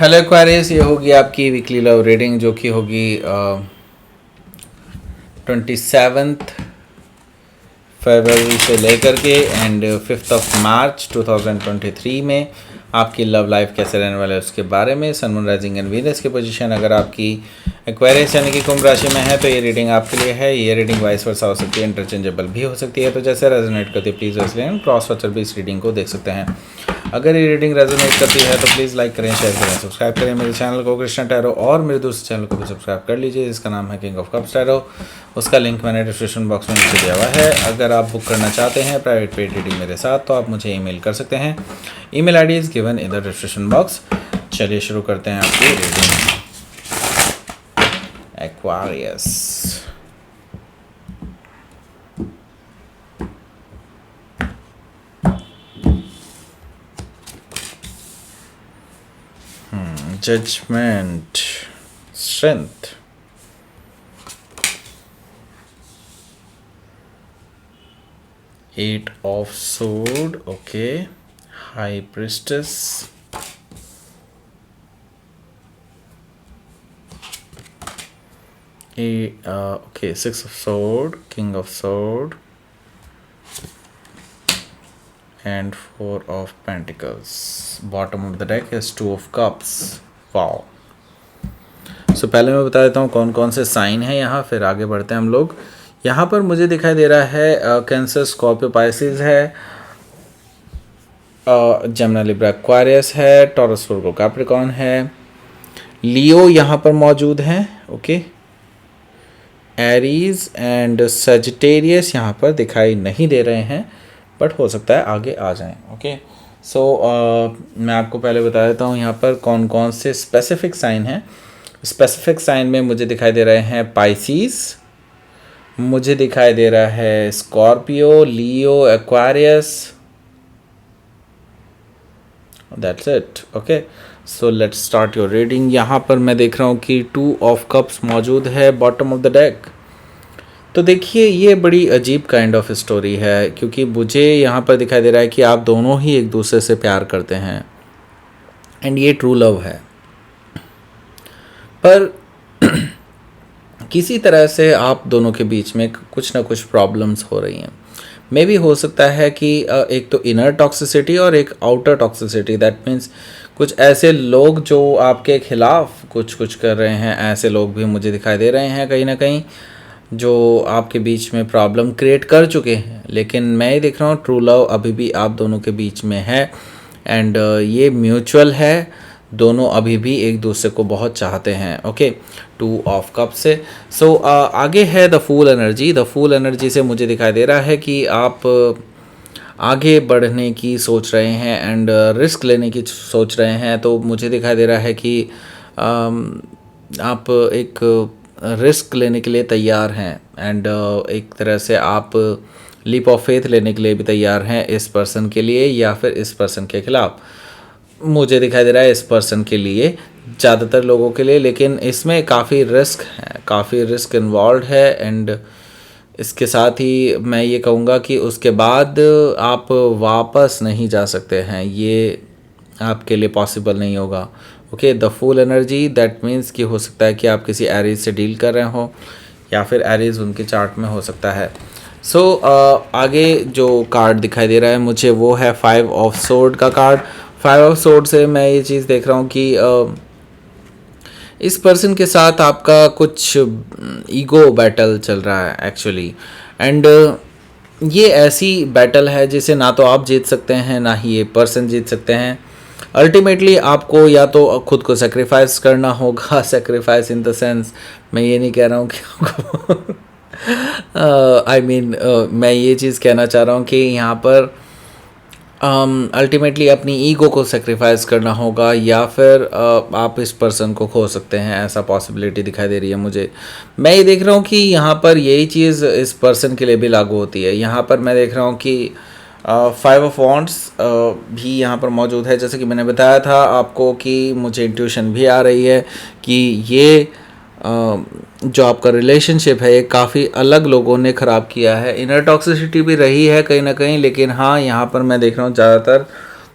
Hello Aquarius, ये होगी आपकी वीकली लव रीडिंग जो कि होगी 27 फरवरी से लेकर के एंड 5 मार्च 2023 में आपकी लव लाइफ कैसे रहने वाला है उसके बारे में। सन, मून, राइजिंग एंड वीनस की पोजीशन अगर आपकी एक्वेरियस यानी कि कुंभ राशि में है तो ये रीडिंग आपके लिए है। ये रीडिंग वाइस वर्सा हो सकती है, इंटरचेंजेबल भी हो सकती है, तो जैसे रेजोनेट करती है प्लीज़ वैसे क्रॉस वॉचर भी इस रीडिंग को देख सकते हैं। अगर ये रीडिंग रेजोनेट करती है तो प्लीज़ लाइक करें, शेयर करें, सब्सक्राइब करें मेरे चैनल को कृष्णा टैरो, और मेरे दूसरे चैनल को भी सब्सक्राइब कर लीजिए जिसका नाम है किंग ऑफ कप्स टैरो। उसका लिंक मैंने डिस्क्रिप्शन बॉक्स में नीचे दिया हुआ है। अगर आप बुक करना चाहते हैं प्राइवेट पेड रीडिंग मेरे साथ तो आप मुझे ईमेल कर सकते हैं। Email ID is given in the description box. चलिए शुरू करते हैं आपकी reading. Aquarius, judgement, strength, eight of sword, okay, high priestess, okay, six of sword, king of sword and four of pentacles. Bottom of the deck is two of cups. Wow. So पहले मैं बता देता हूँ कौन कौन से sign है यहाँ, फिर आगे बढ़ते हैं हम लोग। यहाँ पर मुझे दिखाई दे रहा है कैंसर, स्कॉर्पियो, पाइसिस है, जेमिनी, लिब्रा, एक्वारियस है, टॉरस, वर्गो, कैप्रिकॉर्न है, लियो यहाँ पर मौजूद है, ओके, एरीज एंड सजिटेरियस यहाँ पर दिखाई नहीं दे रहे हैं बट हो सकता है आगे आ जाएं। ओके, सो मैं आपको पहले बता देता हूँ यहाँ पर कौन कौन से स्पेसिफिक साइन हैं। स्पेसिफिक साइन में मुझे दिखाई दे रहे हैं पाइसिस, मुझे दिखाई दे रहा है Scorpio, Leo, Aquarius, that's it. Okay, so let's start your reading. यहाँ पर मैं देख रहा हूँ कि टू ऑफ कप्स मौजूद है बॉटम ऑफ द डेक। तो देखिए ये बड़ी अजीब काइंड ऑफ स्टोरी है क्योंकि मुझे यहाँ पर दिखाई दे रहा है कि आप दोनों ही एक दूसरे से प्यार करते हैं एंड ये ट्रू लव है, पर किसी तरह से आप दोनों के बीच में कुछ ना कुछ प्रॉब्लम्स हो रही हैं। मे भी हो सकता है कि एक तो इनर टॉक्सिसिटी और एक आउटर टॉक्सिसिटी, दैट मीन्स कुछ ऐसे लोग जो आपके खिलाफ कुछ कर रहे हैं, ऐसे लोग भी मुझे दिखाई दे रहे हैं कहीं ना कहीं जो आपके बीच में प्रॉब्लम क्रिएट कर चुके हैं। लेकिन मैं ये देख रहा हूँ ट्रू लव अभी भी आप दोनों के बीच में है एंड ये म्यूचुअल है, दोनों अभी भी एक दूसरे को बहुत चाहते हैं। ओके, टू ऑफ कप से सो आगे है the fool energy. The fool energy से मुझे दिखाई दे रहा है कि आप आगे बढ़ने की सोच रहे हैं एंड रिस्क लेने की सोच रहे हैं। तो मुझे दिखाई दे रहा है कि आप एक रिस्क लेने के लिए तैयार हैं एंड एक तरह से आप लीप ऑफ फेथ लेने के लिए भी तैयार हैं इस पर्सन के लिए या फिर इस पर्सन के खिलाफ। मुझे दिखाई दे रहा है इस पर्सन के लिए, ज़्यादातर लोगों के लिए, लेकिन इसमें काफ़ी रिस्क है, काफ़ी रिस्क इन्वॉल्व है एंड इसके साथ ही मैं ये कहूँगा कि उसके बाद आप वापस नहीं जा सकते हैं, ये आपके लिए पॉसिबल नहीं होगा। Okay, the fool energy that means कि हो सकता है कि आप किसी एरीज से डील कर रहे हो या फिर एरीज उनके चार्ट में हो सकता है। सो आगे जो कार्ड दिखाई दे रहा है मुझे वो है 5 ऑफ सोर्ड का कार्ड। 5 ऑफ सोर्ड से मैं ये चीज़ देख रहा हूँ कि इस पर्सन के साथ आपका कुछ ईगो बैटल चल रहा है एक्चुअली एंड ये ऐसी बैटल है जिसे ना तो आप जीत सकते हैं ना ही ये पर्सन जीत सकते हैं। अल्टीमेटली आपको या तो खुद को सेक्रीफाइस करना होगा, सेक्रीफाइस इन द सेंस मैं ये नहीं कह रहा हूँ कि आपको मैं ये चीज़ कहना चाह रहा हूँ कि यहाँ पर अल्टीमेटली अपनी ईगो को सेक्रीफाइस करना होगा या फिर आप इस पर्सन को खो सकते हैं, ऐसा पॉसिबिलिटी दिखाई दे रही है मुझे। मैं ये देख रहा हूँ कि यहाँ पर यही चीज़ इस पर्सन के लिए भी लागू होती है। यहाँ पर मैं देख रहा हूँ कि 5 ऑफ वॉन्ड्स भी यहाँ पर मौजूद है। जैसे कि मैंने बताया था आपको कि मुझे इंट्यूशन भी आ रही है कि ये जो आपका रिलेशनशिप है ये काफ़ी अलग लोगों ने ख़राब किया है। इनर टॉक्सिसिटी भी रही है कहीं ना कहीं, लेकिन हाँ यहाँ पर मैं देख रहा हूँ ज़्यादातर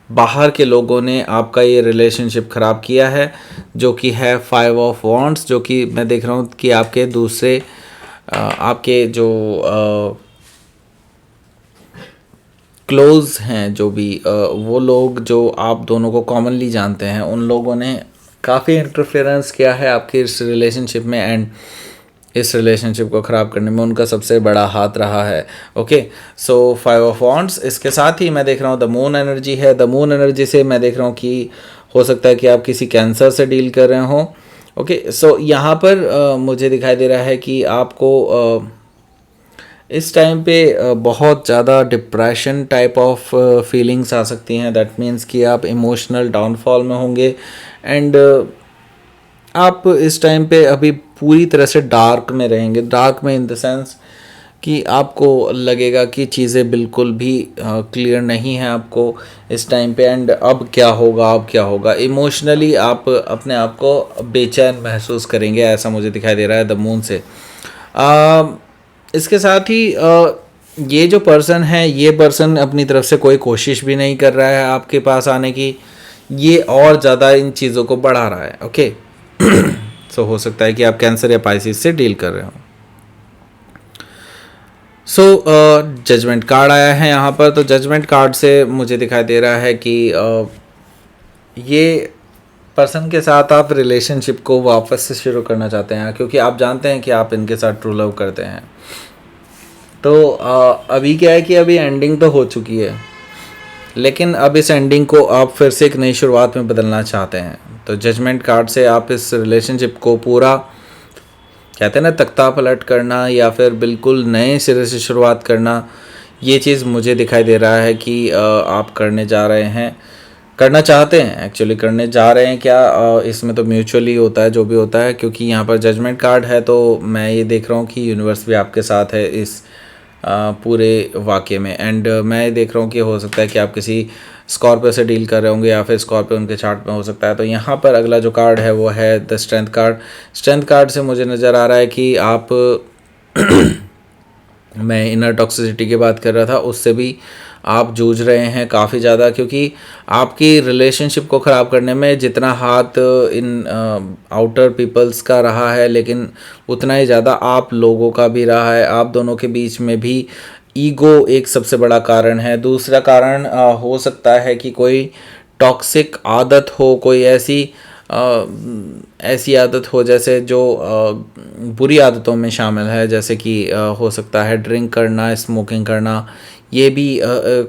बाहर के लोगों ने आपका ये रिलेशनशिप ख़राब किया है, जो कि है 5 ऑफ वॉन्ड्स, जो कि मैं देख रहा हूँ कि आपके दूसरे आपके जो क्लोज़ हैं, जो भी वो लोग जो आप दोनों को कॉमनली जानते हैं, उन लोगों ने काफ़ी इंटरफेरेंस किया है आपकी इस रिलेशनशिप में, एंड इस रिलेशनशिप को ख़राब करने में उनका सबसे बड़ा हाथ रहा है। Okay, so 5 of wands. इसके साथ ही मैं देख रहा हूँ द मून एनर्जी है। द मून एनर्जी से मैं देख रहा हूँ कि हो सकता है कि आप किसी कैंसर से डील कर रहे हो। ओके, सो यहाँ पर मुझे दिखाई दे रहा है कि आपको इस टाइम पे बहुत ज़्यादा डिप्रेशन टाइप ऑफ फीलिंग्स आ सकती हैं। दैट मीन्स कि आप इमोशनल डाउनफॉल में होंगे, एंड आप इस टाइम पे अभी पूरी तरह से डार्क में रहेंगे। डार्क में इन द सेंस कि आपको लगेगा कि चीज़ें बिल्कुल भी क्लियर नहीं है आपको इस टाइम पे, एंड अब क्या होगा, अब क्या होगा। इमोशनली आप अपने आप को बेचैन महसूस करेंगे, ऐसा मुझे दिखाई दे रहा है द मून से। इसके साथ ही ये जो पर्सन है, ये पर्सन अपनी तरफ से कोई कोशिश भी नहीं कर रहा है आपके पास आने की, ये और ज़्यादा इन चीज़ों को बढ़ा रहा है। ओके, सो हो सकता है कि आप कैंसर या पाइसिस से डील कर रहे हो। सो जजमेंट कार्ड आया है यहाँ पर। तो जजमेंट कार्ड से मुझे दिखाई दे रहा है कि ये पर्सन के साथ आप रिलेशनशिप को वापस से शुरू करना चाहते हैं, क्योंकि आप जानते हैं कि आप इनके साथ ट्रू लव करते हैं। तो अभी क्या है कि अभी एंडिंग तो हो चुकी है, लेकिन अब इस एंडिंग को आप फिर से एक नई शुरुआत में बदलना चाहते हैं। तो जजमेंट कार्ड से आप इस रिलेशनशिप को पूरा, कहते हैं ना, तख्ता पलट करना या फिर बिल्कुल नए सिरे से शुरुआत करना, ये चीज़ मुझे दिखाई दे रहा है कि आप करने जा रहे हैं, करना चाहते हैं। एक्चुअली करने जा रहे हैं क्या, इसमें तो म्यूचुअली होता है जो भी होता है, क्योंकि यहाँ पर जजमेंट कार्ड है। तो मैं ये देख रहा हूँ कि यूनिवर्स भी आपके साथ है इस पूरे वाक़े में, एंड मैं ये देख रहा हूँ कि हो सकता है कि आप किसी स्कॉर्पियो से डील कर रहे होंगे, या फिर स्कॉर्पियो उनके चार्ट में हो सकता है। तो यहाँ पर अगला जो कार्ड है वो है the strength card. Strength card से मुझे नज़र आ रहा है कि आप मैं इनर टॉक्सिसिटी की बात कर रहा था, उससे भी आप जूझ रहे हैं काफ़ी ज़्यादा, क्योंकि आपकी रिलेशनशिप को ख़राब करने में जितना हाथ इन आउटर पीपल्स का रहा है, लेकिन उतना ही ज़्यादा आप लोगों का भी रहा है। आप दोनों के बीच में भी ईगो एक सबसे बड़ा कारण है। दूसरा कारण हो सकता है कि कोई टॉक्सिक आदत हो, कोई ऐसी आदत हो जैसे जो बुरी आदतों में शामिल है, जैसे कि हो सकता है ड्रिंक करना, स्मोकिंग करना, ये भी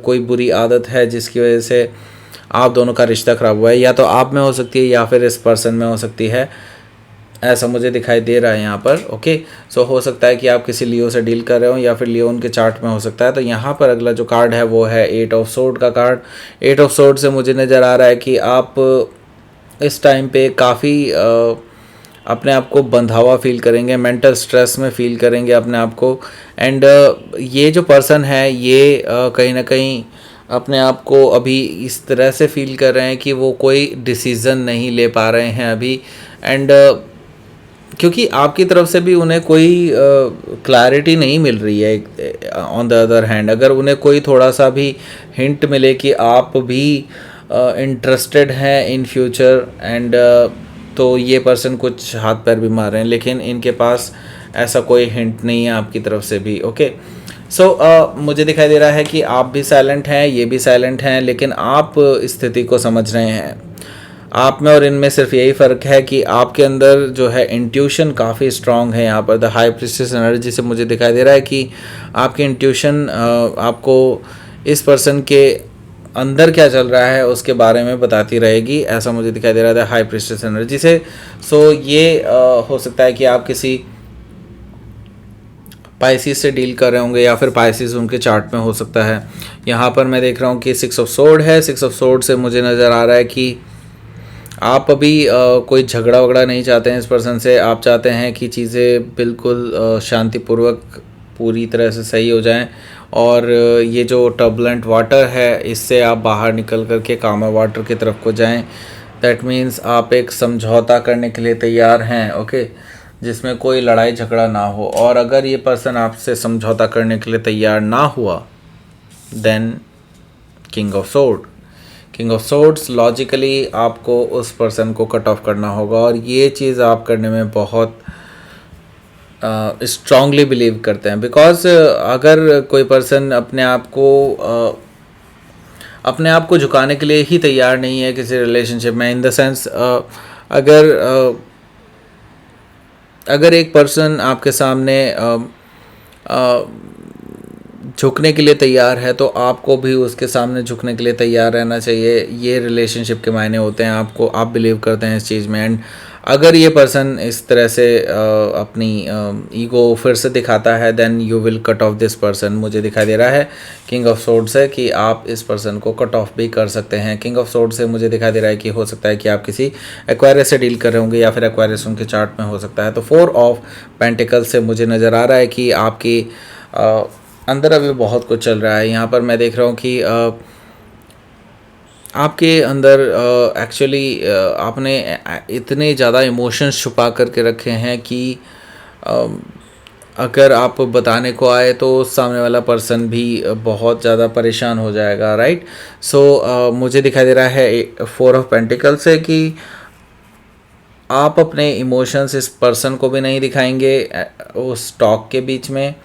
कोई बुरी आदत है जिसकी वजह से आप दोनों का रिश्ता ख़राब हुआ है। या तो आप में हो सकती है या फिर इस पर्सन में हो सकती है, ऐसा मुझे दिखाई दे रहा है यहाँ पर। ओके, सो हो सकता है कि आप किसी लियो से डील कर रहे हो, या फिर लियो उनके चार्ट में हो सकता है। तो यहाँ पर अगला जो कार्ड है वो है 8 ऑफ सोर्ड का कार्ड। 8 ऑफ सोर्ड से मुझे नज़र आ रहा है कि आप इस टाइम पे काफ़ी अपने आप को बंधा हुआ फील करेंगे, मेंटल स्ट्रेस में फील करेंगे अपने आप को, एंड ये जो पर्सन है ये कहीं ना कहीं अपने आप को अभी इस तरह से फील कर रहे हैं कि वो कोई डिसीज़न नहीं ले पा रहे हैं अभी, एंड क्योंकि आपकी तरफ से भी उन्हें कोई क्लैरिटी नहीं मिल रही है। ऑन द अदर हैंड, अगर उन्हें कोई थोड़ा सा भी हिंट मिले कि आप भी इंटरेस्टेड हैं इन फ्यूचर, एंड तो ये पर्सन कुछ हाथ पैर भी मार रहे हैं, लेकिन इनके पास ऐसा कोई हिंट नहीं है आपकी तरफ से भी। ओके, सो मुझे दिखाई दे रहा है कि आप भी साइलेंट हैं, ये भी साइलेंट हैं, लेकिन आप स्थिति को समझ रहे हैं। आप में और इनमें सिर्फ यही फ़र्क है कि आपके अंदर जो है इंट्यूशन काफ़ी स्ट्रांग है। यहाँ पर द हाई प्रीस्टेस एनर्जी से मुझे दिखाई दे रहा है कि आपकी इंट्यूशन आपको इस पर्सन के अंदर क्या चल रहा है उसके बारे में बताती रहेगी, ऐसा मुझे दिखाई दे रहा है हाई प्रीस्टेस एनर्जी से। सो ये हो सकता है कि आप किसी पाइसिस से डील कर रहे होंगे, या फिर पाइसिस उनके चार्ट में हो सकता है। यहाँ पर मैं देख रहा हूँ कि 6 ऑफ सोर्ड है। 6 ऑफ सोर्ड से मुझे नज़र आ रहा है कि आप अभी कोई झगड़ा वगड़ा नहीं चाहते हैं इस पर्सन से। आप चाहते हैं कि चीज़ें बिल्कुल शांतिपूर्वक पूरी तरह से सही हो जाएं, और ये जो टर्बुलेंट वाटर है इससे आप बाहर निकल करके कामर वाटर की तरफ को जाएं। दैट मीन्स आप एक समझौता करने के लिए तैयार हैं, ओके, जिसमें कोई लड़ाई झगड़ा ना हो। और अगर ये पर्सन आपसे समझौता करने के लिए तैयार ना हुआ, then king of sword. King of swords, logically आपको उस पर्सन को कट ऑफ करना होगा और ये चीज़ आप करने में बहुत स्ट्रांगली बिलीव करते हैं। बिकॉज अगर कोई पर्सन अपने आप को झुकाने के लिए ही तैयार नहीं है किसी रिलेशनशिप में, इन द सेंस अगर एक पर्सन आपके सामने झुकने के लिए तैयार है तो आपको भी उसके सामने झुकने के लिए तैयार रहना चाहिए। ये रिलेशनशिप के मायने होते हैं। आप बिलीव करते हैं इस चीज़ में। एंड अगर ये पर्सन इस तरह से अपनी ईगो फिर से दिखाता है, then you will cut off this person. मुझे दिखाई दे रहा है किंग ऑफ सोर्ड से कि आप इस पर्सन को कट ऑफ भी कर सकते हैं। किंग ऑफ सोर्ड से मुझे दिखाई दे रहा है कि हो सकता है कि आप किसी एक्वायरियस से डील कर रहे होंगे या फिर एक्वायरियस उनके चार्ट में हो सकता है। तो 4 ऑफ पेंटिकल्स से मुझे नज़र आ रहा है कि आपकी अंदर अभी बहुत कुछ चल रहा है। यहाँ पर मैं देख रहा हूँ कि आपके अंदर एक्चुअली आपने इतने ज़्यादा इमोशंस छुपा करके रखे हैं कि अगर आप बताने को आए तो सामने वाला पर्सन भी बहुत ज़्यादा परेशान हो जाएगा, राइट। सो मुझे दिखाई दे रहा है 4 ऑफ पेंटिकल्स से कि आप अपने इमोशंस इस पर्सन को भी नहीं दिखाएंगे उस टॉक के बीच में।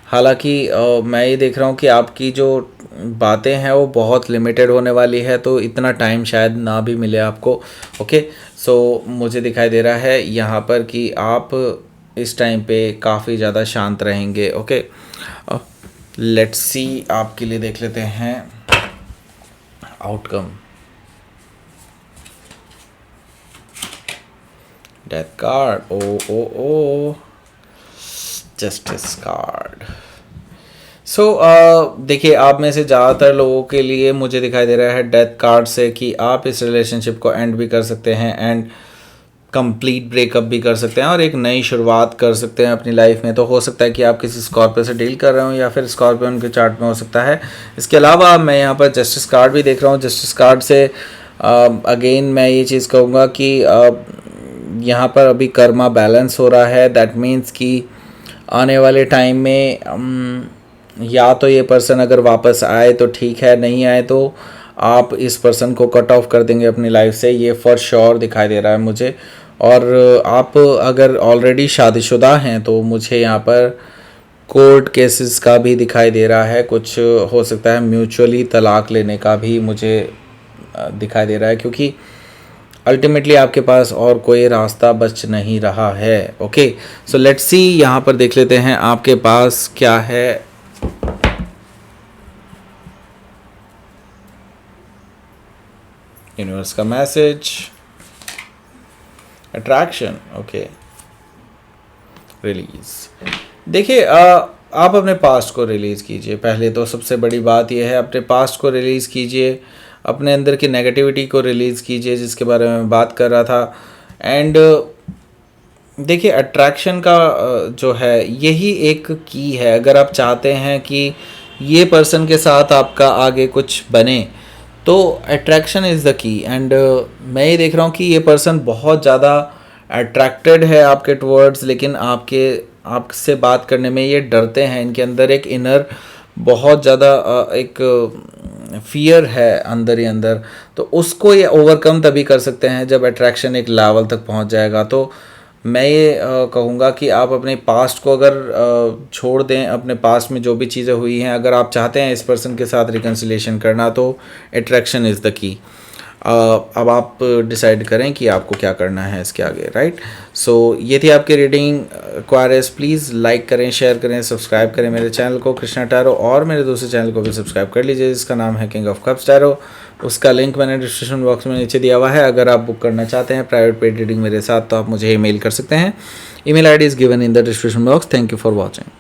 हालांकि मैं ये देख रहा हूँ कि आपकी जो बातें हैं वो बहुत लिमिटेड होने वाली है, तो इतना टाइम शायद ना भी मिले आपको। ओके, सो मुझे दिखाई दे रहा है यहाँ पर कि आप इस टाइम पे काफ़ी ज़्यादा शांत रहेंगे। ओके, लेट्स सी आपके लिए देख लेते हैं आउटकम। डेथ कार्ड, ओ जस्टिस कार्ड। सो देखिए, आप में से ज़्यादातर लोगों के लिए मुझे दिखाई दे रहा है डेथ कार्ड से कि आप इस रिलेशनशिप को एंड भी कर सकते हैं एंड कंप्लीट ब्रेकअप भी कर सकते हैं और एक नई शुरुआत कर सकते हैं अपनी लाइफ में। तो हो सकता है कि आप किसी स्कॉर्पियो से डील कर रहे हो या फिर स्कॉर्पियो उनके चार्ट में हो सकता है। इसके अलावा मैं यहाँ पर जस्टिस कार्ड भी देख रहा हूँ। जस्टिस कार्ड से अगेन मैं ये चीज़ कहूँगा कि यहाँ पर अभी कर्मा बैलेंस हो रहा है। दैट मीन्स कि आने वाले टाइम में या तो ये पर्सन अगर वापस आए तो ठीक है, नहीं आए तो आप इस पर्सन को कट ऑफ कर देंगे अपनी लाइफ से, ये फॉर श्योर दिखाई दे रहा है मुझे। और आप अगर ऑलरेडी शादीशुदा हैं तो मुझे यहाँ पर कोर्ट केसेस का भी दिखाई दे रहा है। कुछ हो सकता है म्यूचुअली तलाक लेने का भी मुझे दिखाई दे रहा है, क्योंकि अल्टीमेटली आपके पास और कोई रास्ता बच नहीं रहा है। ओके, सो लेट्स सी यहाँ पर देख लेते हैं आपके पास क्या है। यूनिवर्स का मैसेज, अट्रैक्शन, ओके, रिलीज। देखिए, आप अपने पास्ट को रिलीज़ कीजिए। पहले तो सबसे बड़ी बात यह है, अपने पास्ट को रिलीज़ कीजिए, अपने अंदर की नेगेटिविटी को रिलीज़ कीजिए जिसके बारे में मैं बात कर रहा था। एंड देखिए, अट्रैक्शन का जो है यही एक की है। अगर आप चाहते हैं कि ये पर्सन के साथ आपका आगे कुछ बने तो attraction is the key. And मैं ये देख रहा हूँ कि ये पर्सन बहुत ज़्यादा अट्रैक्टेड है आपके टुवर्ड्स, लेकिन आपसे बात करने में ये डरते हैं। इनके अंदर एक इनर बहुत ज़्यादा एक फियर है अंदर ही अंदर, तो उसको ये ओवरकम तभी कर सकते हैं जब अट्रैक्शन एक लेवल तक पहुंच जाएगा। तो मैं ये कहूँगा कि आप अपने पास्ट को अगर छोड़ दें, अपने पास्ट में जो भी चीज़ें हुई हैं, अगर आप चाहते हैं इस पर्सन के साथ रिकन्सिलिएशन करना तो अट्रैक्शन इज़ द की। अब आप डिसाइड करें कि आपको क्या करना है इसके आगे, राइट। सो ये थी आपकी रीडिंग। एक्वायरियस, प्लीज़ लाइक करें, शेयर करें, सब्सक्राइब करें मेरे चैनल को कृष्णा टैरो, और मेरे दूसरे चैनल को भी सब्सक्राइब कर लीजिए जिसका नाम है किंग ऑफ कप्स टैरो। उसका लिंक मैंने डिस्क्रिप्शन बॉक्स में नीचे दिया हुआ है। अगर आप बुक करना चाहते हैं प्राइवेट पेड रीडिंग मेरे साथ तो आप मुझे ईमेल कर सकते हैं। Email ID is given in the description box. Thank you for watching.